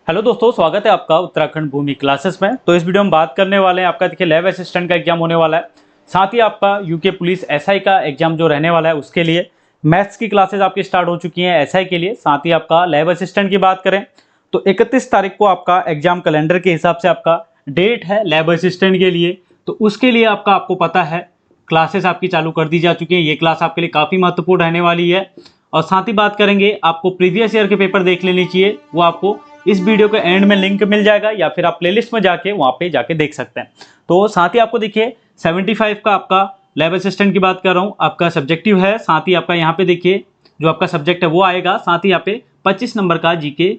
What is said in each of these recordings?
Hello दोस्तों, स्वागत है आपका उत्तराखंड भूमि क्लासेस में। तो इस वीडियो में बात करने वाले हैं आपका देखिए लैब असिस्टेंट का एग्जाम होने वाला है। साथ ही आपका यूके पुलिस एसआई का एग्जाम जो रहने वाला है उसके लिए मैथ्स की क्लासेस आपकी स्टार्ट हो चुकी हैं एसआई के लिए। साथ ही आपका लैब असिस्टेंट की बात करें तो 31 तारीख को आपका एग्जाम कैलेंडर के हिसाब से आपका डेट है लैब असिस्टेंट के लिए। तो उसके लिए आपको पता है क्लासेस आपकी चालू कर दी जा चुकी है। ये क्लास आपके लिए काफ़ी महत्वपूर्ण रहने वाली है। और साथ ही बात करेंगे आपको प्रीवियस ईयर के पेपर देख लेनी चाहिए, वो आपको इस वीडियो के एंड में लिंक मिल जाएगा या फिर आप प्लेलिस्ट में जाके वहाँ पे जाके देख सकते हैं। तो साथ ही आपको देखिए 75 का आपका लैब असिस्टेंट की बात कर रहा हूँ, आपका सब्जेक्टिव है। साथ ही आपका यहाँ पे देखिए जो आपका सब्जेक्ट है वो आएगा। साथ ही यहाँ पे 25 नंबर का जीके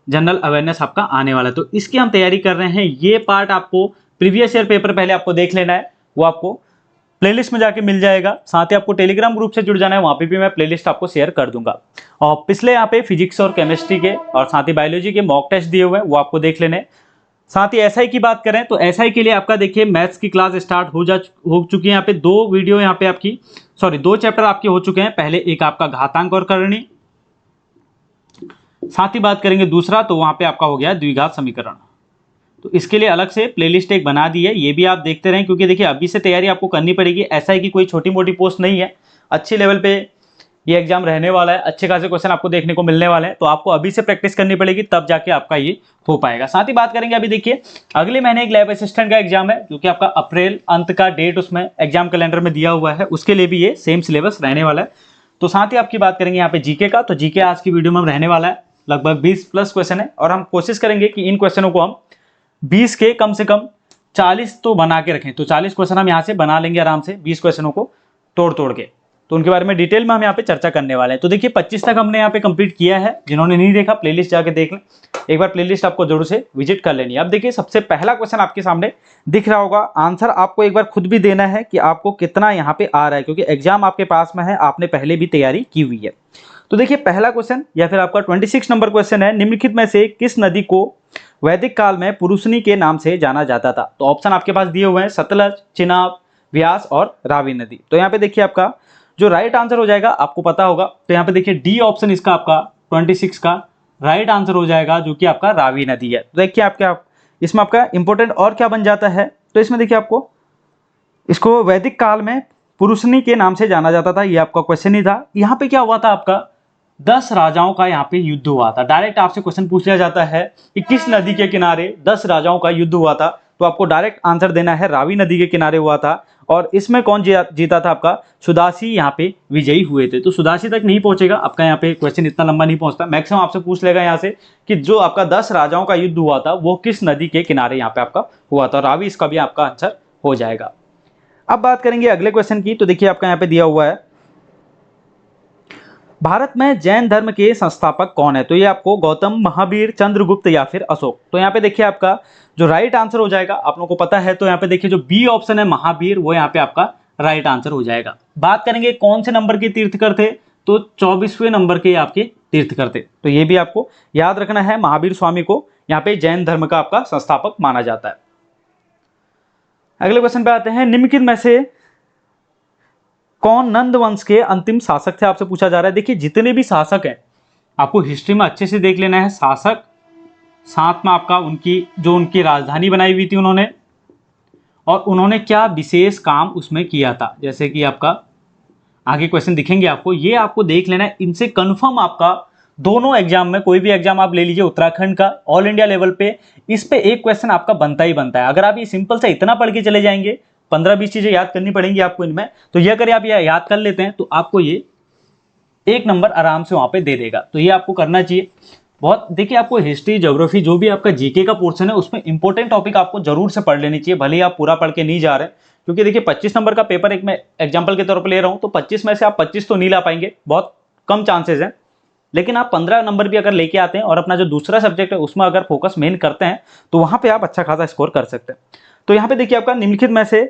जनरल अवेयरनेस आपका आने वाला है। तो इसकी हम तैयारी कर रहे हैं। ये पार्ट आपको प्रीवियस ईयर पेपर पहले आपको देख लेना है, वो आपको प्लेलिस्ट में जाके मिल जाएगा। साथ ही आपको टेलीग्राम ग्रुप से जुड़ जाना है, वहाँ पे भी मैं प्लेलिस्ट आपको शेयर कर दूंगा। और पिछले यहाँ पे फिजिक्स और केमिस्ट्री के और साथ ही बायोलॉजी के मॉक टेस्ट दिए हुए हैं, वो आपको देख लेने। साथ ही एसआई की बात करें तो एसआई के लिए आपका देखिए मैथ्स की क्लास स्टार्ट हो चुकी है। यहाँ पे दो वीडियो यहाँ पे आपकी दो चैप्टर आपके हो चुके हैं। पहले एक आपका घातांक और करणी, साथ ही बात करेंगे दूसरा तो वहाँ पे आपका हो गया द्विघात समीकरण। तो इसके लिए अलग से प्लेलिस्ट एक बना दी है, ये भी आप देखते रहें क्योंकि देखिए अभी से तैयारी आपको करनी पड़ेगी। एसआई की कोई छोटी मोटी पोस्ट नहीं है, अच्छे लेवल पे ये एग्जाम रहने वाला है। अच्छे खासे क्वेश्चन आपको देखने को मिलने वाले हैं, तो आपको अभी से प्रैक्टिस करनी पड़ेगी, तब जाके आपका ये हो पाएगा। साथ ही बात करेंगे अभी देखिए अगले महीने एक लैब असिस्टेंट का एग्जाम है जो कि आपका अप्रैल अंत का डेट उसमें एग्जाम कैलेंडर में दिया हुआ है, उसके लिए भी ये सेम सिलेबस रहने वाला है। तो साथ ही आपकी बात करेंगे यहाँ पे जीके का। तो जीके आज की वीडियो में रहने वाला है, लगभग 20+ क्वेश्चन है और हम कोशिश करेंगे कि इन क्वेश्चनों को हम 20 के कम से कम 40 तो बना के रखें। तो 40 क्वेश्चन हम यहाँ से बना लेंगे आराम से, 20 क्वेश्चनों को तोड़ तोड़ के। तो उनके बारे में डिटेल में हम यहाँ पे चर्चा करने वाले हैं। तो देखिए 25 तक हमने यहाँ पे कंप्लीट किया है। जिन्होंने नहीं देखा प्लेलिस्ट जाके देख लें, एक बार प्लेलिस्ट आपको जरूर से विजिट कर लेनी है। अब देखिए सबसे पहला क्वेश्चन आपके सामने दिख रहा होगा, आंसर आपको एक बार खुद भी देना है कि आपको कितना यहाँ पे आ रहा है, क्योंकि एग्जाम आपके पास में है, आपने पहले भी तैयारी की हुई है। तो देखिए पहला क्वेश्चन या फिर आपका 26 नंबर क्वेश्चन है, निम्नलिखित में से किस नदी को वैदिक काल में पुरुषनी के नाम से जाना जाता था? तो ऑप्शन आपके पास दिए हुए हैं, सतलज, चिनाब, व्यास और रावी नदी। तो यहाँ पे देखिए आपका जो राइट आंसर हो जाएगा आपको पता होगा, तो यहाँ पे देखिए डी ऑप्शन इसका आपका 26 का राइट आंसर हो जाएगा, जो कि आपका रावी नदी है। तो देखिए इसमें आपका इंपॉर्टेंट और क्या बन जाता है, तो इसमें देखिए आपको इसको वैदिक काल में पुरुषनी के नाम से जाना जाता था, ये आपका क्वेश्चन ही था। यहाँ पे क्या हुआ था, आपका 10 राजाओं का यहाँ पे युद्ध हुआ था। डायरेक्ट आपसे क्वेश्चन पूछ लिया जाता है कि किस नदी के किनारे 10 राजाओं का युद्ध हुआ था, तो आपको डायरेक्ट आंसर देना है रावी नदी के किनारे हुआ था। और इसमें कौन जीता था? आपका सुदासी यहाँ पे विजयी हुए थे। तो सुदासी तक नहीं पहुंचेगा आपका, यहाँ पे क्वेश्चन इतना लंबा नहीं पहुंचता। मैक्सिमम आपसे पूछ लेगा यहाँ से कि जो आपका 10 राजाओं का युद्ध हुआ था वो किस नदी के किनारे यहाँ पे आपका हुआ था। रावी इसका भी आपका आंसर हो जाएगा। अब बात करेंगे अगले क्वेश्चन की। तो देखिए आपका यहाँ पे दिया हुआ है, भारत में जैन धर्म के संस्थापक कौन है? तो ये आपको गौतम, महावीर, चंद्रगुप्त या फिर अशोक। तो यहाँ पे देखिए आपका जो राइट आंसर हो जाएगा, आप लोगों को पता है, तो यहाँ पे देखिए जो बी ऑप्शन है महावीर, वो यहाँ पे आपका राइट आंसर हो जाएगा। बात करेंगे कौन से नंबर के तीर्थकर थे, तो 24वें नंबर के आपके तीर्थकर थे। तो ये भी आपको याद रखना है, महावीर स्वामी को यहाँ पे जैन धर्म का आपका संस्थापक माना जाता है। अगले क्वेश्चन पे आते हैं, निम्नलिखित में से कौन नंद वंश के अंतिम शासक थे? आपसे पूछा जा रहा है। देखिए जितने भी शासक हैं आपको हिस्ट्री में अच्छे से देख लेना है। शासक, साथ में आपका उनकी राजधानी बनाई हुई थी उन्होंने, और उन्होंने क्या विशेष काम उसमें किया था, जैसे कि आपका आगे क्वेश्चन दिखेंगे आपको, ये आपको देख लेना है। इनसे कंफर्म आपका दोनों एग्जाम में, कोई भी एग्जाम आप ले लीजिए उत्तराखंड का ऑल इंडिया लेवल पे, इस पे एक क्वेश्चन आपका बनता ही बनता है। अगर आप ये सिंपल से इतना पढ़ के चले जाएंगे, 15-20 चीजें याद करनी पड़ेंगी आपको इनमें, तो ये अगर आप ये याद कर लेते हैं तो आपको ये 1 नंबर आराम से वहां पे दे देगा। तो ये आपको करना चाहिए बहुत। देखिए आपको हिस्ट्री, ज्योग्राफी, जो भी आपका जीके का पोर्शन है उसमें इंपॉर्टेंट टॉपिक आपको जरूर से पढ़ लेनी चाहिए, भले ही आप पूरा पढ़ के नहीं जा रहे, क्योंकि देखिए 25 नंबर का पेपर एक मैं एग्जाम्पल के तौर पर ले रहा हूँ, तो 25 में से आप 25 तो नहीं ला पाएंगे, बहुत कम चांसेस है। लेकिन आप 15 नंबर भी अगर लेके आते हैं और अपना जो दूसरा सब्जेक्ट है उसमें अगर फोकस मेन करते हैं, तो वहां पे आप अच्छा खासा स्कोर कर सकते हैं। तो यहाँ पे देखिए आपका निम्नलिखित में से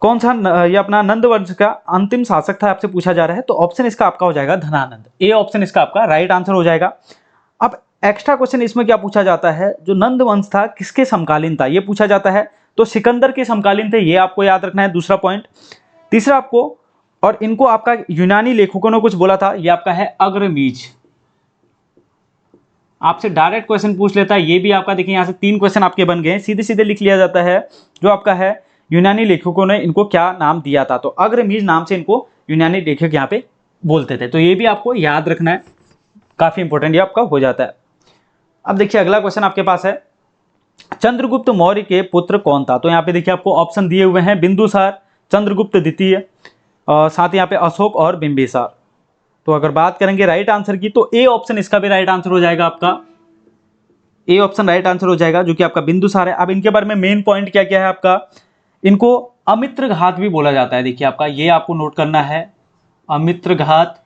कौन सा ये अपना नंद वंश का अंतिम शासक था, आपसे पूछा जा रहा है। तो ऑप्शन इसका आपका हो जाएगा धनानंद। ए ऑप्शन इसका आपका राइट आंसर हो जाएगा। अब एक्स्ट्रा क्वेश्चन इसमें क्या पूछा जाता है, जो नंद वंश था किसके समकालीन था, ये पूछा जाता है। तो सिकंदर के समकालीन थे, ये आपको याद रखना है, दूसरा पॉइंट। तीसरा आपको, और इनको आपका यूनानी लेखकों ने कुछ बोला था, ये आपका है अग्रमीज। आपसे डायरेक्ट क्वेश्चन पूछ लेता है। ये भी आपका देखिए यहाँ से 3 क्वेश्चन आपके बन गए हैं, सीधे सीधे लिख लिया जाता है जो आपका है यूनानी लेखकों ने इनको क्या नाम दिया था। तो अग्रमीज नाम से इनको यूनानी लेखक यहाँ पे बोलते थे। तो ये भी आपको याद रखना है, काफी इंपॉर्टेंट ये आपका हो जाता है। अब देखिए अगला क्वेश्चन आपके पास है, चंद्रगुप्त मौर्य के पुत्र कौन था। तो यहाँ पे देखिए आपको ऑप्शन दिए हुए हैं, बिंदुसार, चंद्रगुप्त द्वितीय, साथ ही यहाँ पे अशोक और बिंबिसार। तो अगर बात करेंगे राइट आंसर की तो ए ऑप्शन इसका भी राइट आंसर हो जाएगा आपका, ए ऑप्शन राइट आंसर हो जाएगा जो कि आपका बिंदुसार है। अब इनके बारे में मेन पॉइंट क्या क्या है आपका, इनको अमित्र घात भी बोला जाता है। देखिए आपका ये आपको नोट करना है, अमित्र घात,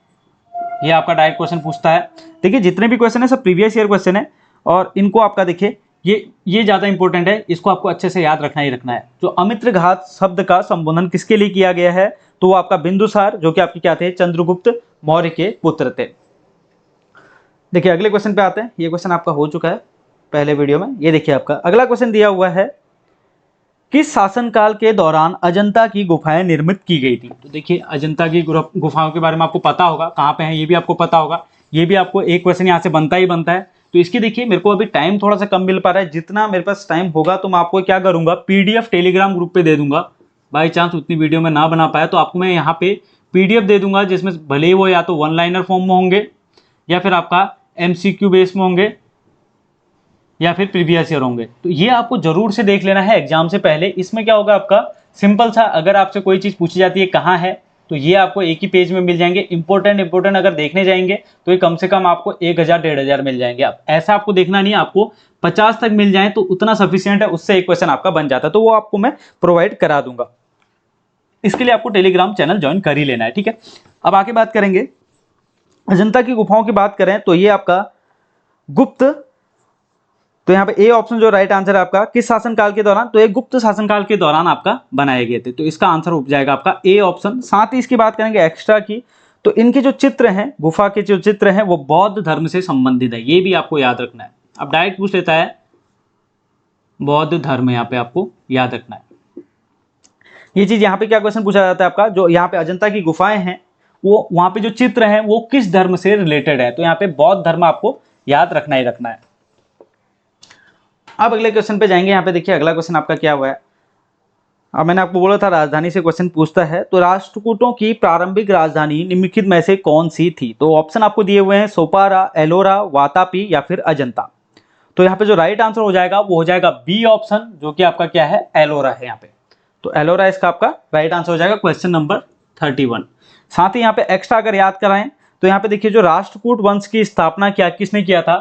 ये आपका डायरेक्ट क्वेश्चन पूछता है। देखिए जितने भी क्वेश्चन है सब प्रीवियस ईयर क्वेश्चन है और इनको आपका देखिए ये ज्यादा इंपॉर्टेंट है, इसको आपको अच्छे से याद रखना ही रखना है। जो अमित्र घात शब्द का संबोधन किसके लिए किया गया है, तो वो आपका बिंदुसार जो कि आपके क्या थे, चंद्रगुप्त मौर्य के पुत्र थे। देखिए अगले क्वेश्चन पे आते हैं, ये क्वेश्चन आपका हो चुका है पहले वीडियो में। ये देखिए आपका अगला क्वेश्चन दिया हुआ है, किस शासनकाल के दौरान अजंता की गुफाएं निर्मित की गई थी। तो देखिए अजंता की गुफाओं के बारे में आपको पता होगा, कहाँ पे है ये भी आपको पता होगा। ये भी आपको एक क्वेश्चन यहाँ से बनता ही बनता है। तो इसकी देखिए मेरे को अभी टाइम थोड़ा सा कम मिल पा रहा है, जितना मेरे पास टाइम होगा तो मैं आपको क्या करूंगा, पीडीएफ टेलीग्राम ग्रुप पे दे दूंगा। बाई चांस उतनी वीडियो में ना बना पाया तो आपको मैं यहाँ पे पीडीएफ दे दूंगा, जिसमें भले ही वो या तो 1 लाइनर फॉर्म में होंगे या फिर आपका एमसीक्यू बेस में होंगे या फिर प्रीवियस ईयर होंगे। तो ये आपको जरूर से देख लेना है एग्जाम से पहले। इसमें क्या होगा आपका सिंपल सा, अगर आपसे कोई चीज पूछी जाती है कहाँ है, तो ये आपको एक ही पेज में मिल जाएंगे। इंपॉर्टेंट अगर देखने जाएंगे तो ये कम से कम आपको 1000-1500 मिल जाएंगे। आप ऐसा आपको देखना नहीं, आपको 50 तक मिल जाए तो उतना सफिशियंट है, उससे एक क्वेश्चन आपका बन जाता है। तो वो आपको मैं प्रोवाइड करा दूंगा, इसके लिए आपको टेलीग्राम चैनल ज्वाइन कर ही लेना है, ठीक है। अब आगे बात करेंगे, अजंता की गुफाओं की बात करें तो ये आपका गुप्त, तो यहाँ पे ए ऑप्शन जो राइट आंसर है आपका, किस शासनकाल के दौरान, तो ये गुप्त शासनकाल के दौरान आपका बनाए गए थे। तो इसका आंसर हो जाएगा आपका ए ऑप्शन। साथ ही इसकी बात करेंगे एक्स्ट्रा की, तो इनके जो चित्र हैं, गुफा के जो चित्र हैं वो बौद्ध धर्म से संबंधित है, ये भी आपको याद रखना है। अब डायरेक्ट पूछ लेता है बौद्ध धर्म, यहाँ पे आपको याद रखना है ये चीज। यहाँ पे क्या क्वेश्चन पूछा जाता है आपका, जो यहाँ पे अजंता की गुफाएं हैं वो वहां पे जो चित्र हैं वो किस धर्म से रिलेटेड है, तो यहाँ पे बौद्ध धर्म आपको याद रखना ही रखना है। अब अगले क्वेश्चन पे जाएंगे। यहाँ पे देखिए अगला क्वेश्चन आपका क्या हुआ है, अब मैंने आपको बोला था राजधानी से क्वेश्चन पूछता है। तो राष्ट्रकूटों की प्रारंभिक राजधानी निम्नलिखित में से कौन सी थी। तो ऑप्शन आपको दिए हुए हैं, सोपारा, एलोरा, वातापी या फिर अजंता। तो यहाँ पे जो राइट आंसर हो जाएगा वो हो जाएगा बी ऑप्शन, जो कि आपका क्या है, एलोरा है यहाँ पे। तो एलोरा इसका आपका राइट आंसर हो जाएगा क्वेश्चन नंबर 31। साथ ही यहाँ पे एक्स्ट्रा अगर याद कराएं तो यहाँ पे देखिए जो राष्ट्रकूट वंश की स्थापना क्या किसने किया था,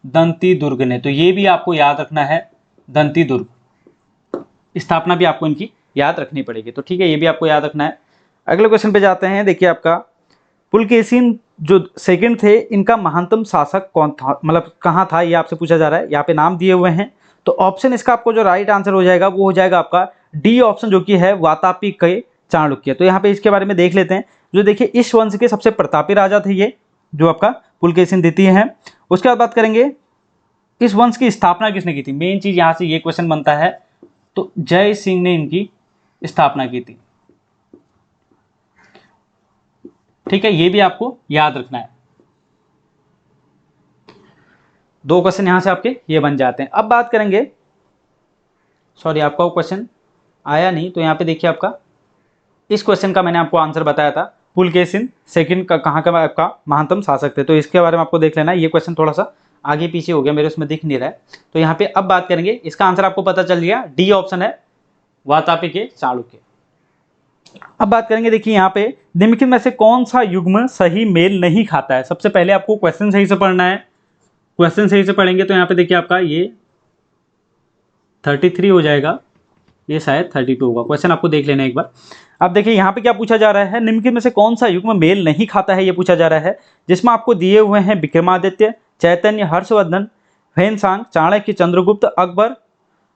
दंती दुर्ग ने। तो ये भी आपको याद रखना है, दंती दुर्ग स्थापना भी आपको इनकी याद रखनी पड़ेगी। तो ठीक है, ये भी आपको याद रखना है। अगले क्वेश्चन पे जाते हैं। देखिए आपका पुलकेशिन जो सेकंड थे, इनका महानतम शासक कौन था, मतलब कहाँ था, ये आपसे पूछा जा रहा है। यहाँ पे नाम दिए हुए हैं, तो ऑप्शन इसका आपको जो राइट आंसर हो जाएगा वो हो जाएगा आपका डी ऑप्शन, जो कि है वातापी के चाणक्य। तो यहाँ पे इसके बारे में देख लेते हैं। जो देखिए इस वंश के सबसे प्रतापी राजा थे ये, जो आपका पुलकेशिन द्वितीय है। उसके बाद बात करेंगे इस वंश की स्थापना किसने की थी। मेन चीज यहां से ये क्वेश्चन बनता है, तो जय सिंह ने इनकी स्थापना की थी, ठीक है। ये भी आपको याद रखना है। 2 क्वेश्चन यहां से आपके ये बन जाते हैं। अब बात करेंगे, सॉरी आपका वो क्वेश्चन आया नहीं, तो यहाँ पे देखिए आपका इस क्वेश्चन का मैंने आपको आंसर बताया था, पुलकेशिन सेकंड का कहाँ का आपका महानतम शासक थे। तो इसके बारे में आपको देख लेना है। ये क्वेश्चन थोड़ा सा आगे पीछे हो गया, मेरे उसमें दिख नहीं रहा है। तो यहाँ पे अब बात करेंगे, इसका आंसर आपको पता चल गया, डी ऑप्शन है वातापी के चाणक्य। अब बात करेंगे, देखिए यहाँ पे निम्नलिखित में से कौन सा युग्म सही मेल नहीं खाता है। सबसे पहले आपको क्वेश्चन सही से पढ़ना है। क्वेश्चन सही से पढ़ेंगे तो यहाँ पे देखिए आपका ये 33 हो जाएगा, ये शायद 32 होगा। क्वेश्चन आपको देख लेना एक बार। अब देखिए यहाँ पे क्या पूछा जा रहा है, निम्नलिखित में से कौन सा युग्म मेल नहीं खाता है, ये पूछा जा रहा है। जिसमें आपको दिए हुए हैं विक्रमादित्य, चैतन्य, हर्षवर्धन, फैनसांग, चाणक्य, चंद्रगुप्त, अकबर,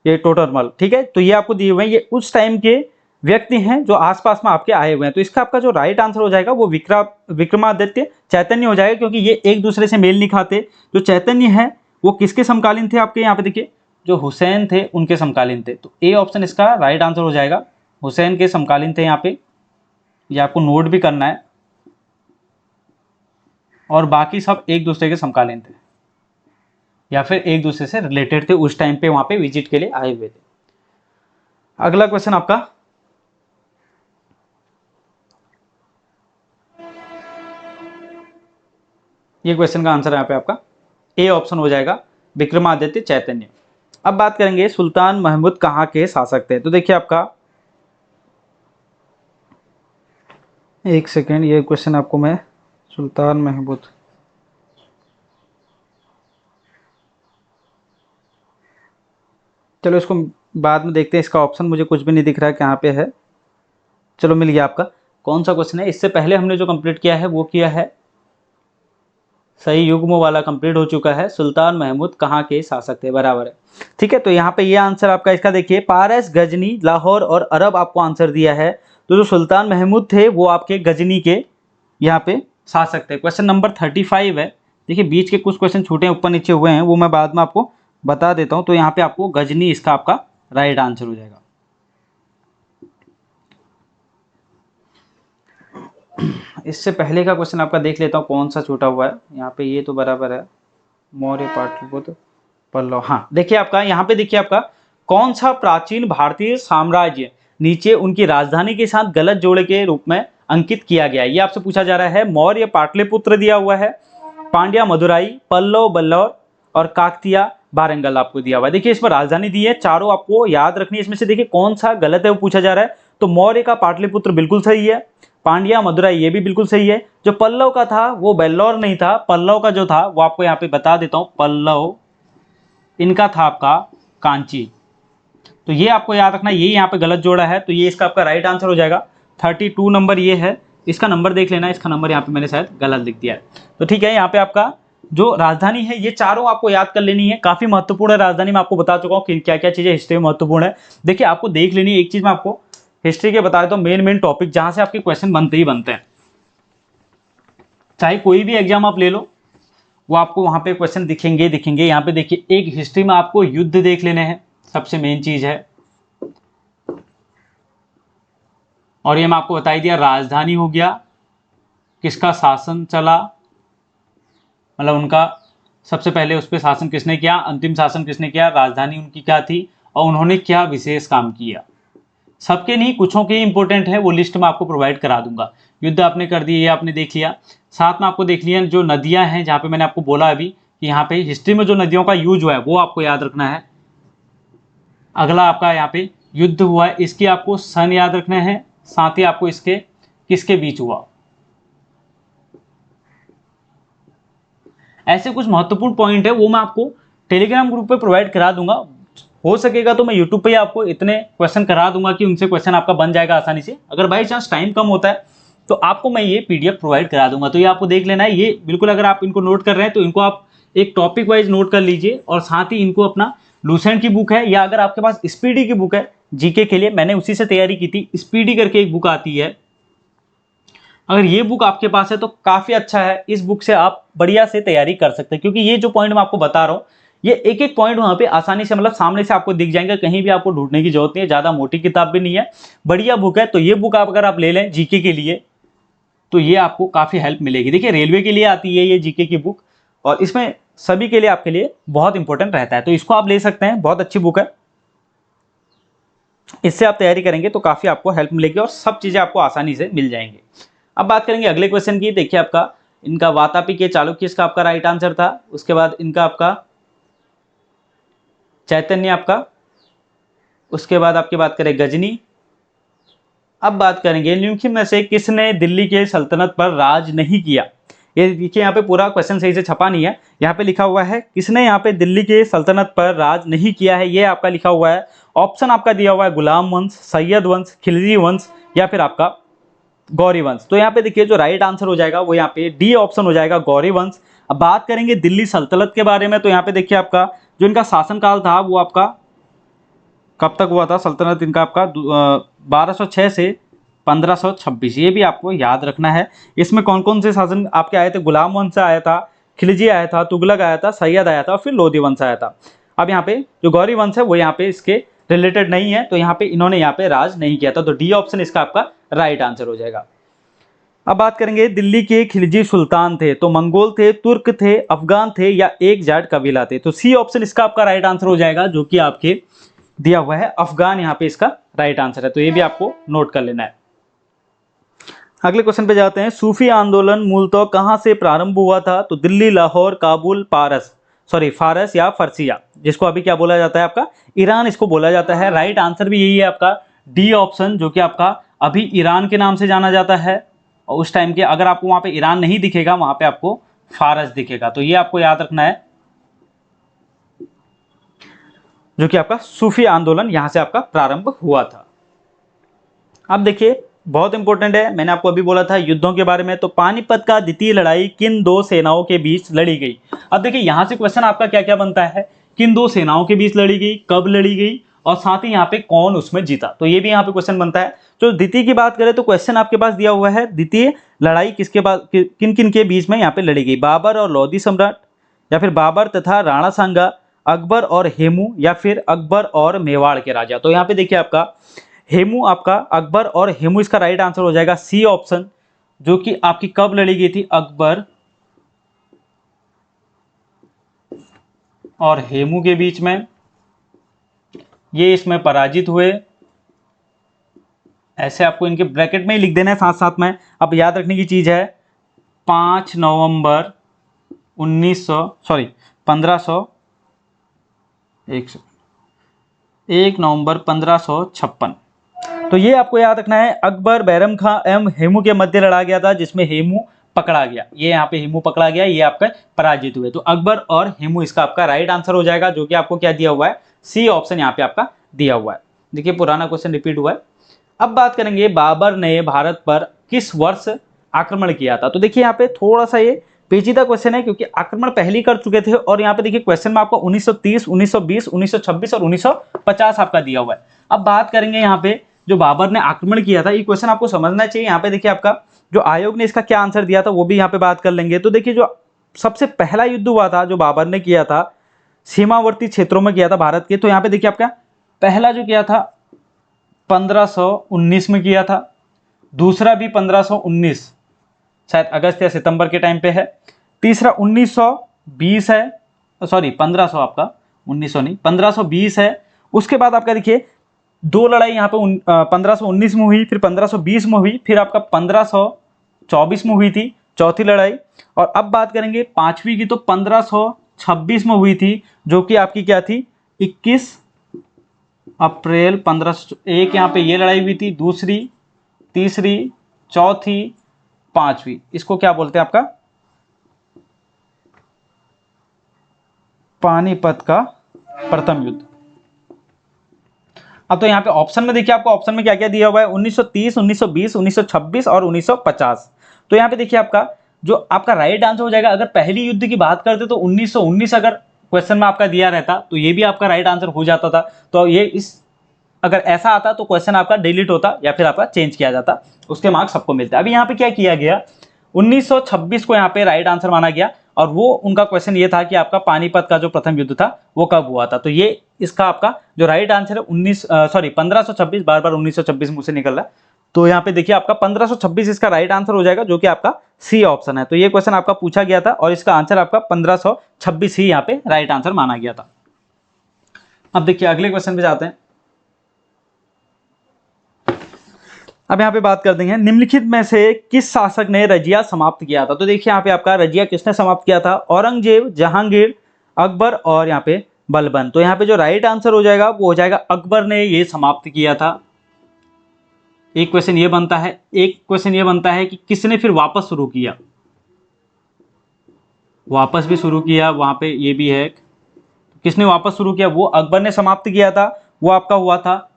ये टोडरमल, ठीक है। तो ये आपको दिए हुए हैं, ये उस टाइम के व्यक्ति हैं जो आसपास में आपके आए हुए हैं। तो इसका आपका जो राइट आंसर हो जाएगा वो विक्रमादित्य, चैतन्य हो जाएगा, क्योंकि ये एक दूसरे से मेल नहीं खाते। जो चैतन्य है वो किसके समकालीन थे आपके, यहाँ पे देखिए जो हुसैन थे उनके समकालीन थे। तो ए ऑप्शन इसका राइट आंसर हो जाएगा, हुसैन के समकालीन थे यहाँ पे। ये आपको नोट भी करना है, और बाकी सब एक दूसरे के समकालीन थे। या फिर एक दूसरे से रिलेटेड थे, उस टाइम पे वहां पे विजिट के लिए आए हुए थे। अगला क्वेश्चन आपका, ये क्वेश्चन का आंसर यहाँ पे आपका ए ऑप्शन हो जाएगा, विक्रमादित्य चैतन्य। अब बात करेंगे सुल्तान महमूद कहाँ के शासक थे। तो देखिए आपका, एक सेकेंड, ये क्वेश्चन आपको मैं, सुल्तान महमूद, चलो इसको बाद में देखते हैं, इसका ऑप्शन मुझे कुछ भी नहीं दिख रहा है कहाँ पे है। चलो मिल गया आपका। कौन सा क्वेश्चन है, इससे पहले हमने जो कंप्लीट किया है वो किया है, सही युग्म वाला कंप्लीट हो चुका है। सुल्तान महमूद कहाँ के शासक थे, बराबर है। ठीक है, तो यहाँ पे ये आंसर आपका इसका देखिए, पारस, गजनी, लाहौर और अरब आपको आंसर दिया है। तो जो सुल्तान महमूद थे वो आपके गजनी के यहाँ पे शासक थे। क्वेश्चन नंबर 35 है। देखिए बीच के कुछ क्वेश्चन छूटे ऊपर नीचे हुए हैं, वो मैं बाद में आपको बता देता हूँ। तो यहाँ पे आपको गजनी इसका आपका राइट आंसर हो जाएगा। इससे पहले का क्वेश्चन आपका देख लेता हूँ कौन सा छूटा हुआ है। यहाँ पे ये तो बराबर है, मौर्य, पाटलिपुत्र, पल्लव। हाँ देखिए आपका यहाँ पे, देखिए आपका कौन सा प्राचीन भारतीय साम्राज्य नीचे उनकी राजधानी के साथ गलत जोड़े के रूप में अंकित किया गया है, ये आपसे पूछा जा रहा है। मौर्य पाटलिपुत्र दिया हुआ है, पांड्या मदुराई, पल्लव बल्लौर और काकतिया वारंगल आपको दिया हुआ है। देखिए इसमें राजधानी दी है, चारों आपको याद रखनी है। इसमें से देखिए कौन सा गलत है वो पूछा जा रहा है। तो मौर्य का पाटलिपुत्र बिल्कुल सही है, पांड्या मदुराई ये भी बिल्कुल सही है। जो पल्लव का था वो बेल्लौर नहीं था, पल्लव का जो था वो आपको यहाँ पे बता देता हूँ, पल्लव इनका था आपका कांची। तो ये आपको याद रखना, ये यहाँ पे गलत जोड़ा है, तो ये इसका आपका राइट आंसर हो जाएगा। 32 नंबर ये है, इसका नंबर देख लेना, इसका नंबर यहाँ पे मैंने शायद गलत लिख दिया है। तो ठीक है, यहाँ पे आपका जो राजधानी है ये चारों आपको याद कर लेनी है, काफी महत्वपूर्ण है। राजधानी में आपको बता चुका हूँ कि क्या क्या चीजें हिस्ट्री में महत्वपूर्ण है। देखिए आपको देख लेनी है, एक चीज मैं आपको हिस्ट्री के बता देता हूँ, मेन टॉपिक जहां से आपके क्वेश्चन बनते ही बनते हैं, चाहे कोई भी एग्जाम आप ले लो, वो आपको वहां पे क्वेश्चन दिखेंगे। यहाँ पे देखिए, एक हिस्ट्री में आपको युद्ध देख लेने हैं, सबसे मेन चीज है। और ये मैं आपको बता ही दिया, राजधानी हो गया, किसका शासन चला, मतलब उनका सबसे पहले उस पर शासन किसने किया, अंतिम शासन किसने किया, राजधानी उनकी क्या थी और उन्होंने क्या विशेष काम किया। सबके नहीं, कुछों के इंपॉर्टेंट है, वो लिस्ट में आपको प्रोवाइड करा दूंगा। युद्ध आपने कर दिए, ये आपने देख लिया। साथ में आपको देख लिया जो नदियां हैं, जहाँ पे मैंने आपको बोला अभी कि यहाँ पे हिस्ट्री में जो नदियों का यूज हुआ है वो आपको याद रखना है। अगला आपका यहाँ पे युद्ध हुआ है, इसकी आपको सन याद रखना है, साथ ही आपको इसके किसके बीच हुआ। ऐसे कुछ महत्वपूर्ण पॉइंट है, वो मैं आपको टेलीग्राम ग्रुप पे प्रोवाइड करा दूंगा। हो सकेगा तो मैं यूट्यूब पे आपको इतने क्वेश्चन करा दूंगा कि उनसे क्वेश्चन आपका बन जाएगा आसानी से। अगर बाई चांस टाइम कम होता है तो आपको मैं ये पीडीएफ प्रोवाइड करा दूंगा। तो ये आपको देख लेना है, ये बिल्कुल अगर आप इनको नोट कर रहे हैं तो इनको आप एक टॉपिक वाइज नोट कर लीजिए, और साथ ही इनको अपना लूसेंट की बुक है, या अगर आपके पास स्पीडी की बुक है जीके के लिए, मैंने उसी से तैयारी की थी, स्पीडी करके एक बुक आती है, अगर ये बुक आपके पास है तो काफी अच्छा है। इस बुक से आप बढ़िया से तैयारी कर सकते हैं, क्योंकि ये जो पॉइंट मैं आपको बता रहा हूँ, ये एक एक पॉइंट वहां पे आसानी से, मतलब सामने से आपको दिख जाएंगे, कहीं भी आपको ढूंढने की जरूरत नहीं है। ज्यादा मोटी किताब भी नहीं है, बढ़िया बुक है। तो ये बुक आप अगर आप ले लें जीके के लिए तो ये आपको काफी हेल्प मिलेगी। देखिए रेलवे के लिए आती है ये जीके की बुक, और इसमें सभी के लिए आपके लिए बहुत इंपॉर्टेंट रहता है, तो इसको आप ले सकते हैं, बहुत अच्छी बुक है। इससे आप तैयारी करेंगे तो काफी आपको हेल्प मिलेगी और सब चीजें आपको आसानी से मिल जाएंगी। अब बात करेंगे अगले क्वेश्चन की। देखिए आपका इनका वातापी के चालुक्य का आपका राइट आंसर था, उसके बाद इनका आपका चैतन्य आपका, उसके बाद आपकी बात करें गजनी। अब बात करेंगे निम्नलिखित में से किसने दिल्ली के सल्तनत पर राज नहीं किया। ये देखिए यहाँ पे पूरा क्वेश्चन सही से छपा नहीं है, यहाँ पे लिखा हुआ है किसने यहाँ पे दिल्ली के सल्तनत पर राज नहीं किया है, ये आपका लिखा हुआ है। ऑप्शन आपका दिया हुआ है गुलाम वंश, सैयद वंश, खिलजी वंश या फिर आपका गौरी वंश। तो यहाँ पे देखिए जो राइट आंसर हो जाएगा वो यहाँ पे डी ऑप्शन हो जाएगा, गौरी वंश। अब बात करेंगे दिल्ली सल्तनत के बारे में, तो यहाँ पे देखिए आपका जो इनका शासनकाल था वो आपका कब तक हुआ था, सल्तनत इनका आपका 1206 से 1526, ये भी आपको याद रखना है। इसमें कौन कौन से शासन आपके आए थे, गुलाम वंश आया था, खिलजी आया था, तुगलक आया था, सैयद आया था और फिर लोधी वंश आया था। अब यहाँ पे जो गौरी वंश है वो यहाँ पे इसके रिलेटेड नहीं है, तो यहाँ पे इन्होंने यहाँ पे राज नहीं किया था। तो डी ऑप्शन इसका आपका राइट आंसर हो जाएगा। अब बात करेंगे दिल्ली के खिलजी सुल्तान थे, तो मंगोल थे, तुर्क थे, अफगान थे या एक जाट कबीला थे। तो सी ऑप्शन इसका आपका राइट आंसर हो जाएगा, जो कि आपके दिया हुआ है अफगान, यहाँ पे इसका राइट आंसर है। तो ये भी आपको नोट कर लेना है। अगले क्वेश्चन पे जाते हैं। सूफी आंदोलन मूलतः कहाँ से प्रारंभ हुआ था? तो दिल्ली, लाहौर, काबुल, फारस या फर्सिया, जिसको अभी क्या बोला जाता है आपका ईरान, इसको बोला जाता है। राइट आंसर भी यही है आपका डी ऑप्शन, जो कि आपका अभी ईरान के नाम से जाना जाता है। और उस टाइम के अगर आपको वहां पे ईरान नहीं दिखेगा, वहां पे आपको फारस दिखेगा। तो ये आपको याद रखना है, जो कि आपका सूफी आंदोलन यहां से आपका प्रारंभ हुआ था। अब देखिए बहुत इंपॉर्टेंट है, मैंने आपको अभी बोला था युद्धों के बारे में। तो पानीपत का द्वितीय लड़ाई किन दो सेनाओं के बीच लड़ी गई? अब देखिए यहां से क्वेश्चन आपका क्या क्या बनता है, किन दो सेनाओं के बीच लड़ी गई, कब लड़ी गई, और साथ ही यहाँ पे कौन उसमें जीता। तो ये भी यहाँ पे क्वेश्चन बनता है। तो द्वितीय की बात करें तो क्वेश्चन आपके पास दिया हुआ है, द्वितीय लड़ाई किसके बाद किन किन के बीच में यहाँ पे लड़ी गई? बाबर और लोधी सम्राट, या फिर बाबर तथा राणा सांगा, अकबर और हेमू, या फिर अकबर और मेवाड़ के राजा। तो यहाँ पे देखिए आपका हेमू, आपका अकबर और हेमू इसका राइट आंसर हो जाएगा सी ऑप्शन, जो कि आपकी कब लड़ी गई थी? अकबर और हेमू के बीच में, ये इसमें पराजित हुए। ऐसे आपको इनके ब्रैकेट में ही लिख देना है साथ साथ में। अब याद रखने की चीज है 5 नवंबर 1 नवंबर 1556। तो ये आपको याद रखना है, अकबर बैरम खां एवं हेमू के मध्य लड़ा गया था, जिसमें हेमू पकड़ा गया। ये यहाँ पे हेमू पकड़ा गया, ये आपका पराजित हुए। तो अकबर और हेमू इसका आपका राइट आंसर हो जाएगा, जो कि आपको क्या दिया हुआ है? सी ऑप्शन यहाँ पे आपका दिया हुआ है। देखिए पुराना क्वेश्चन रिपीट हुआ है। अब बात करेंगे बाबर ने भारत पर किस वर्ष आक्रमण किया था? तो देखिए यहाँ पे थोड़ा सा ये पेचीदा क्वेश्चन है, क्योंकि आक्रमण पहले कर चुके थे। और यहाँ पे देखिए क्वेश्चन में आपको 1930, 1920, 1926 और 1950 आपका दिया हुआ है। अब बात करेंगे यहाँ पे जो बाबर ने आक्रमण किया था, ये क्वेश्चन आपको समझना चाहिए। यहाँ पे देखिए आपका जो आयोग ने इसका क्या आंसर दिया था, वो भी यहाँ पे बात कर लेंगे। तो देखिए जो सबसे पहला युद्ध हुआ था जो बाबर ने किया था, सीमावर्ती क्षेत्रों में किया था भारत के। तो यहाँ पे देखिए आपका पहला जो किया था 1519 में किया था, दूसरा भी 1519 शायद अगस्त या सितंबर के टाइम पे है, तीसरा 1920 है, सॉरी 1500, आपका 1900 नहीं 1520 है। उसके बाद आपका देखिए दो लड़ाई यहाँ पे 1519 में हुई, फिर 1520 में हुई, फिर आपका 1524 में हुई थी चौथी लड़ाई। और अब बात करेंगे पांचवी की, तो 1526 में हुई थी, जो कि आपकी क्या थी? 21 अप्रैल 1501 यहाँ पे ये लड़ाई हुई थी। दूसरी, तीसरी, चौथी, पांचवी, इसको क्या बोलते हैं? आपका पानीपत का प्रथम युद्ध। अब तो यहाँ पे ऑप्शन में देखिए आपको ऑप्शन में क्या क्या दिया हुआ है, 1930, 1920, 1926 और 1950। तो यहाँ पे देखिए आपका जो आपका राइट आंसर हो जाएगा, अगर पहली युद्ध की बात करते तो 1919 अगर क्वेश्चन में आपका दिया रहता तो ये भी आपका राइट आंसर हो जाता था। तो ये इस अगर ऐसा आता तो क्वेश्चन आपका डिलीट होता या फिर आपका चेंज किया जाता, उसके मार्क्स सबको मिलते। अभी यहाँ पे क्या किया गया, 1926 को यहाँ पे राइट आंसर माना गया, और वो उनका क्वेश्चन ये था कि आपका पानीपत का जो प्रथम युद्ध था वो कब हुआ था। तो ये इसका आपका जो राइट आंसर है 1526, बार बार 1926 मुझसे निकल रहा है। तो यहाँ पे देखिए आपका 1526 इसका राइट आंसर हो जाएगा, जो कि आपका सी ऑप्शन है। तो ये क्वेश्चन आपका पूछा गया था और इसका आंसर आपका 1526 ही यहाँ पे राइट आंसर माना गया था। अब देखिए अगले क्वेश्चन पे जाते हैं। अब यहाँ पे बात कर देंगे, निम्नलिखित में से किस शासक ने रजिया समाप्त किया था? तो देखिए यहाँ पे आपका रजिया किसने समाप्त किया था? औरंगजेब, जहांगीर, अकबर और यहाँ पे बलबन। तो यहाँ पे जो राइट आंसर हो जाएगा वो हो जाएगा अकबर ने ये समाप्त किया था। एक क्वेश्चन ये बनता है, एक क्वेश्चन ये बनता है कि किसने फिर वापस शुरू किया, वापस भी शुरू किया, वहां पे ये भी है किसने वापस शुरू किया, वो अकबर ने समाप्त किया था। वो आपका हुआ था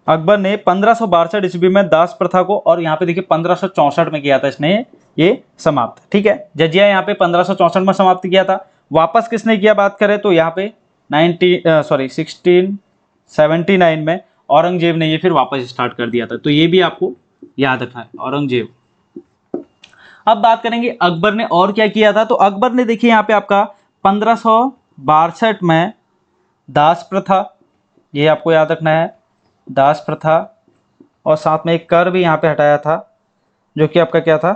अकबर ने 1562 ईस्वी में दास प्रथा को, और यहाँ पे देखिए 1564 में किया था इसने ये समाप्त। ठीक है, जजिया यहाँ पे 1564 में समाप्त किया था। वापस किसने किया बात करें तो यहाँ पे 1679 में औरंगजेब ने ये फिर वापस स्टार्ट कर दिया था। तो ये भी आपको याद रखना है, औरंगजेब। अब बात करेंगे अकबर ने और क्या किया था। तो अकबर ने देखिए यहाँ पे आपका 1562 में दास प्रथा, ये आपको याद रखना है, दास प्रथा, और साथ में एक कर भी यहाँ पे हटाया था, जो कि आपका क्या था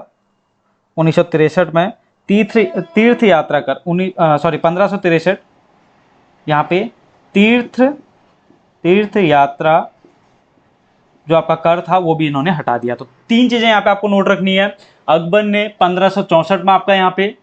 1963 में तीर्थ यात्रा कर 1563 यहाँ पे तीर्थ यात्रा जो आपका कर था वो भी इन्होंने हटा दिया। तो तीन चीजें यहाँ पे आपको नोट रखनी है। अकबर ने 1564 में आपका यहाँ पे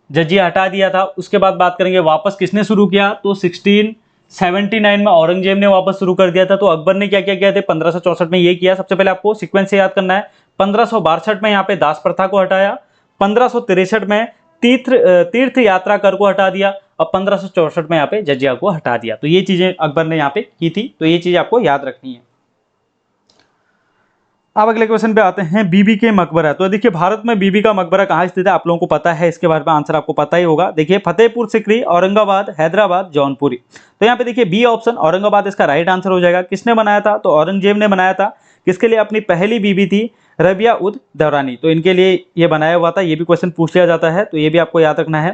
जजिया हटा दिया था। उसके बाद बात करेंगे वापस किसने शुरू किया, तो 1679 में औरंगजेब ने वापस शुरू कर दिया था। तो अकबर ने क्या क्या किया था 1564 में ये किया, सबसे पहले आपको सीक्वेंस से याद करना है। 1562 में यहाँ पे दास प्रथा को हटाया, 1563 में तीर्थ यात्रा कर को हटा दिया और 1564 में यहाँ पे जजिया को हटा दिया। तो ये चीजें अकबर ने यहाँ पे की थी, तो ये चीज आपको याद रखनी है। अब अगले क्वेश्चन पे आते हैं, बीबी के मकबरा। तो देखिए भारत में बीबी का मकबरा कहाँ स्थित है, आप लोगों को पता है, इसके बारे में आंसर आपको पता ही होगा। देखिए फतेहपुर सिकरी, औरंगाबाद, हैदराबाद, जौनपुरी। तो यहाँ पे देखिए बी ऑप्शन औरंगाबाद इसका राइट आंसर हो जाएगा। किसने बनाया था, तो औरंगजेब ने बनाया था। किसके लिए, अपनी पहली बीबी थी रबिया उद दौरानी, तो इनके लिए ये बनाया हुआ था। ये भी क्वेश्चन पूछ लिया जाता है, तो ये भी आपको याद रखना है।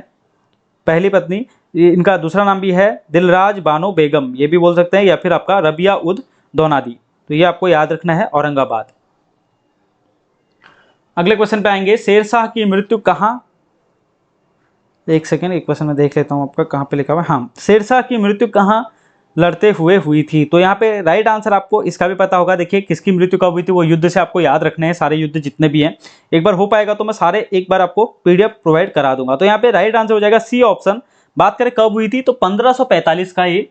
पहली पत्नी, इनका दूसरा नाम भी है दिलराज बानो बेगम, ये भी बोल सकते हैं, या फिर आपका रबिया उद दौनादी। तो ये आपको याद रखना है औरंगाबाद। अगले क्वेश्चन पे आएंगे, शेरशाह की मृत्यु कहाँ, एक सेकेंड एक क्वेश्चन में देख लेता हूं आपका कहाँ पे लिखा हुआ है। हाँ, शेरशाह की मृत्यु कहाँ लड़ते हुए हुई थी। तो यहाँ पे राइट आंसर आपको इसका भी पता होगा। देखिए किसकी मृत्यु कब हुई थी, वो युद्ध से आपको याद रखने हैं, सारे युद्ध जितने भी हैं। एक बार हो पाएगा तो मैं सारे एक बार आपको पीडीएफ प्रोवाइड करा दूंगा। तो यहाँ पे राइट आंसर हो जाएगा सी ऑप्शन। बात करें कब हुई थी, तो 1545 का ये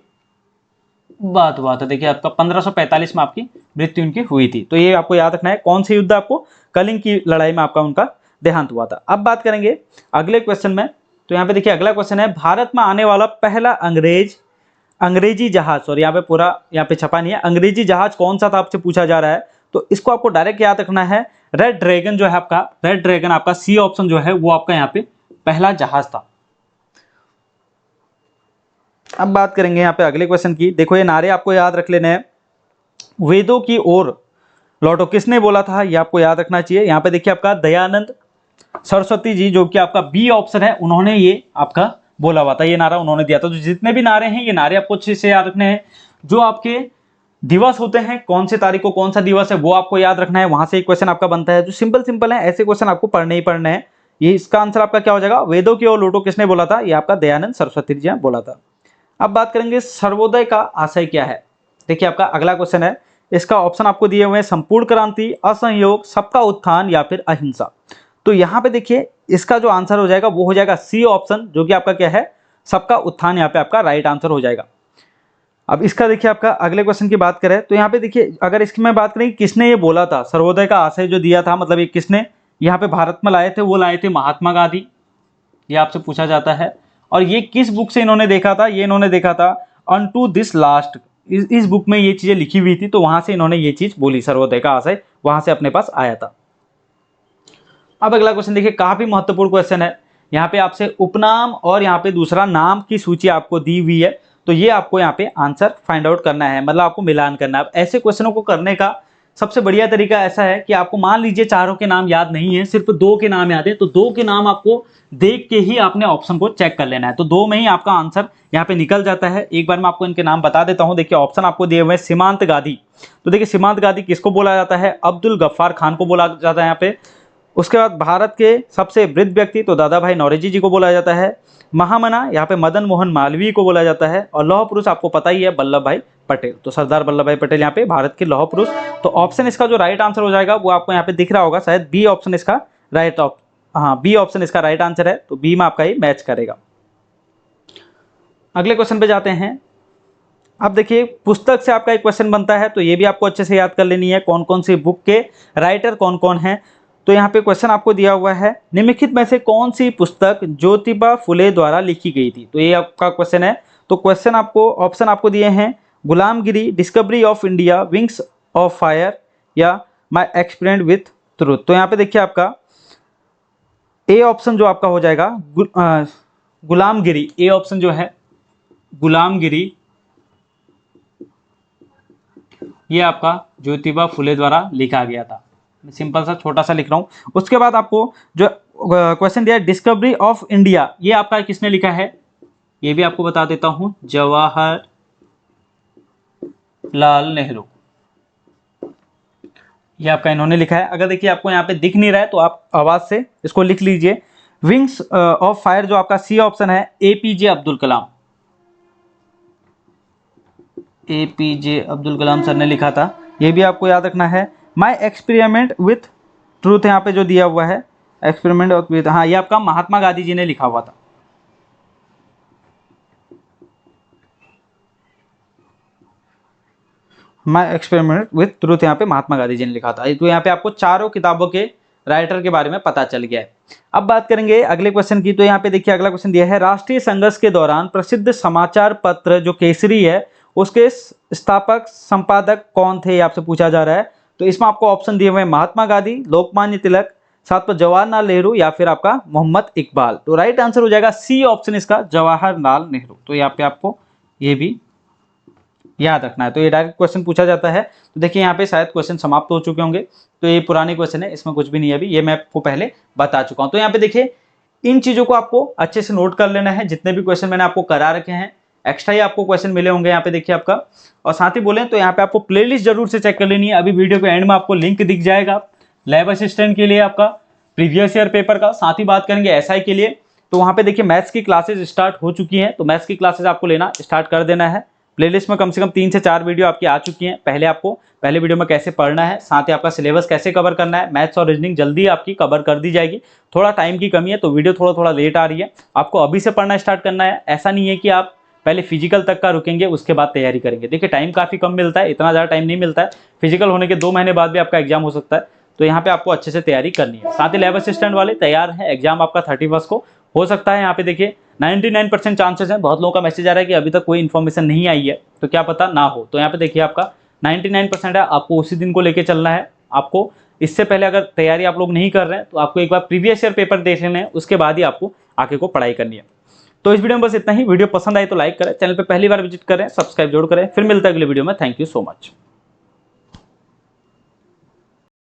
बात हुआ था। देखिए आपका 1545 में आपकी मृत्यु उनकी हुई थी। तो ये आपको याद रखना है, कौन से युद्ध, आपको कलिंग की लड़ाई में आपका उनका देहांत हुआ था। अब बात करेंगे अगले क्वेश्चन में। तो यहाँ पे देखिए अगला क्वेश्चन है, भारत में आने वाला पहला अंग्रेजी जहाज, सॉरी यहाँ पे पूरा यहाँ पे छपा नहीं है, अंग्रेजी जहाज कौन सा था आपसे पूछा जा रहा है। तो इसको आपको डायरेक्ट याद रखना है, रेड ड्रैगन जो है आपका, रेड ड्रैगन आपका सी ऑप्शन जो है वो आपका यहाँ पे पहला जहाज था। अब बात करेंगे यहाँ पे अगले क्वेश्चन की। देखो ये नारे आपको याद रख लेने हैं, वेदों की ओर लौटो किसने बोला था, ये आपको याद रखना चाहिए। यहाँ पे देखिए आपका दयानंद सरस्वती जी, जो कि आपका बी ऑप्शन है, उन्होंने ये आपका बोला हुआ था, ये नारा उन्होंने दिया था। तो जितने भी नारे हैं ये नारे आपको अच्छे से याद रखने हैं। जो आपके दिवस होते हैं, कौन से तारीख को कौन सा दिवस है वो आपको याद रखना है, वहां से एक क्वेश्चन आपका बनता है। जो सिंपल सिंपल है ऐसे क्वेश्चन आपको पढ़ने ही पढ़ने हैं। ये इसका आंसर आपका क्या हो जाएगा, वेदों की ओर लौटो किसने बोला था, ये आपका दयानंद सरस्वती जी ने बोला था। अब बात करेंगे सर्वोदय का आशय क्या है। देखिए आपका अगला क्वेश्चन है, इसका ऑप्शन आपको दिए हुए हैं, संपूर्ण क्रांति, असहयोग, सबका उत्थान या फिर अहिंसा। तो यहाँ पे देखिए इसका जो आंसर हो जाएगा वो हो जाएगा सी ऑप्शन, जो कि आपका क्या है, सबका उत्थान यहाँ पे आपका राइट आंसर हो जाएगा। अब इसका देखिए आपका अगले क्वेश्चन की बात करें तो यहाँ पे देखिए, अगर इसकी मैं बात करें किसने ये बोला था, सर्वोदय का आशय जो दिया था, मतलब ये किसने यहाँ पे भारत में लाए थे, वो लाए थे महात्मा गांधी, ये आपसे पूछा जाता है। और ये किस बुक से इन्होंने देखा था, ये इन्होंने देखा था अनटू दिस लास्ट, इस बुक में ये चीजें लिखी हुई थी, तो वहां से इन्होंने ये चीज बोली, सर्वोदय का आशय वहां से अपने पास आया था। अब अगला क्वेश्चन देखिए, काफी महत्वपूर्ण क्वेश्चन है। यहाँ पे आपसे उपनाम और यहाँ पे दूसरा नाम की सूची आपको दी हुई है, तो ये आपको यहाँ पे आंसर फाइंड आउट करना है, मतलब आपको मिलान करना है। अब ऐसे क्वेश्चनों को करने का सबसे बढ़िया तरीका ऐसा है कि आपको मान लीजिए चारों के नाम याद नहीं है, सिर्फ दो के नाम याद है, तो दो के नाम आपको देख के ही आपने ऑप्शन को चेक कर लेना है। तो दो में ही आपका आंसर यहाँ पे निकल जाता है। एक बार मैं आपको इनके नाम बता देता हूँ। देखिए ऑप्शन आपको दिए हुए हैं, सीमांत गांधी। तो देखिए सीमांत गांधी किसको बोला जाता है, अब्दुल गफ्फार खान को बोला जाता है यहाँ पे। उसके बाद भारत के सबसे वृद्ध व्यक्ति तो दादा भाई नौरोजी जी को बोला जाता है। महामना यहाँ पे मदन मोहन मालवीय को बोला जाता है। और लौह पुरुष आपको पता ही है, वल्लभ भाई पटेल। तो सरदार वल्लभ भाई पटेल यहाँ पे भारत के लौह पुरुष। तो ऑप्शन इसका जो राइट आंसर हो जाएगा वो आपको यहाँ पे दिख रहा होगा शायद, बी ऑप्शन इसका राइट, हाँ बी ऑप्शन इसका राइट आंसर है। तो बी में आपका ये मैच करेगा। अगले क्वेश्चन पे जाते हैं। अब देखिए पुस्तक से आपका एक क्वेश्चन बनता है, तो ये भी आपको अच्छे से याद कर लेनी है, कौन कौन सी बुक के राइटर कौन कौन है। तो यहाँ पे क्वेश्चन आपको दिया हुआ है, निम्नलिखित में से कौन सी पुस्तक ज्योतिबा फुले द्वारा लिखी गई थी। तो ये आपका क्वेश्चन है। तो क्वेश्चन आपको ऑप्शन आपको दिए हैं, गुलामगिरी, discovery of India, wings of fire या माई एक्सपेरिमेंट विथ ट्रूथ। तो यहाँ पे देखिए आपका ए ऑप्शन जो आपका हो जाएगा गुलामगिरी, ए ऑप्शन जो है गुलामगिरी, ये आपका ज्योतिबा फुले द्वारा लिखा गया था। सिंपल सा छोटा सा लिख रहा हूं। उसके बाद आपको जो क्वेश्चन दिया है, डिस्कवरी ऑफ इंडिया, ये आपका किसने लिखा है, ये भी आपको बता देता हूं, जवाहर लाल नेहरू। ये आपका इन्होंने लिखा है। अगर देखिए आपको यहाँ पे दिख नहीं रहा है तो आप आवाज से इसको लिख लीजिए। विंग्स ऑफ फायर जो आपका सी ऑप्शन है, APJ Abdul Kalam, APJ Abdul Kalam sir ने लिखा था, ये भी आपको याद रखना है। माई एक्सपेरिमेंट विथ ट्रूथ यहाँ पे जो दिया हुआ है, एक्सपेरिमेंट विथ, हाँ ये आपका महात्मा गांधी जी ने लिखा हुआ था। माई एक्सपेरिमेंट विथ ट्रूथ यहाँ पे महात्मा गांधी जी ने लिखा था। तो यहाँ पे आपको चारों किताबों के राइटर के बारे में पता चल गया है। अब बात करेंगे अगले क्वेश्चन की। तो यहाँ पे देखिए अगला क्वेश्चन दिया है, राष्ट्रीय संघर्ष के दौरान प्रसिद्ध समाचार पत्र जो केसरी है उसके स्थापक संपादक कौन थे, आपसे पूछा जा रहा है। तो इसमें आपको ऑप्शन दिए हुए हैं, महात्मा गांधी, लोकमान्य तिलक, साथ पर जवाहरलाल नेहरू या फिर आपका मोहम्मद इकबाल। तो राइट आंसर हो जाएगा सी ऑप्शन इसका, जवाहरलाल नेहरू। तो यहाँ पे आपको ये भी याद रखना है। तो ये डायरेक्ट क्वेश्चन पूछा जाता है। तो देखिए यहाँ पे शायद क्वेश्चन समाप्त हो चुके होंगे, तो ये पुराने क्वेश्चन है, इसमें कुछ भी नहीं है अभी, ये मैं आपको पहले बता चुका हूँ। तो यहाँ पे देखिए इन चीजों को आपको अच्छे से नोट कर लेना है, जितने भी क्वेश्चन मैंने आपको करा रखे हैं, एक्स्ट्रा ही आपको क्वेश्चन मिले होंगे यहाँ पे देखिए आपका। और साथ ही बोले तो यहाँ पे आपको प्लेलिस्ट जरूर से चेक कर लेनी है। अभी वीडियो के एंड में आपको लिंक दिख जाएगा लैब असिस्टेंट के लिए आपका प्रीवियस ईयर पेपर का। साथ ही बात करेंगे एसआई के लिए, तो वहाँ पे देखिए मैथ्स की क्लासेज स्टार्ट हो चुकी हैं, तो मैथ्स की क्लासेज आपको लेना स्टार्ट कर देना है। प्लेलिस्ट में कम से कम 3 से 4 वीडियो आपकी आ चुकी हैं। पहले आपको पहले वीडियो में कैसे पढ़ना है, साथ ही आपका सिलेबस कैसे कवर करना है, मैथ्स और रीजनिंग जल्दी आपकी कवर कर दी जाएगी। थोड़ा टाइम की कमी है तो वीडियो थोड़ा लेट आ रही है, आपको अभी से पढ़ना स्टार्ट करना है। ऐसा नहीं है कि आप पहले फिजिकल तक का रुकेंगे उसके बाद तैयारी करेंगे। देखिए टाइम काफ़ी कम मिलता है, इतना ज़्यादा टाइम नहीं मिलता है। फिजिकल होने के 2 महीने बाद भी आपका एग्जाम हो सकता है, तो यहाँ पे आपको अच्छे से तैयारी करनी है। साथ ही लैब असिस्टेंट वाले तैयार हैं, एग्जाम आपका 31 को हो सकता है। यहाँ पे देखिए 99% चांसेस हैं। बहुत लोगों का मैसेज आ रहा है कि अभी तक कोई इन्फॉर्मेशन नहीं आई है, तो क्या पता ना हो। तो यहाँ पे देखिए आपका 99% है, आपको उसी दिन को लेके चलना है। आपको इससे पहले अगर तैयारी आप लोग नहीं कर रहे हैं तो आपको एक बार प्रीवियस ईयर पेपर देख लेने हैं, उसके बाद ही आपको आगे को पढ़ाई करनी है। तो इस वीडियो में बस इतना ही। वीडियो पसंद आई तो लाइक करें, चैनल पे पहली बार विजिट करें, सब्सक्राइब जरूर करें। फिर मिलता है अगले वीडियो में। Thank you so much.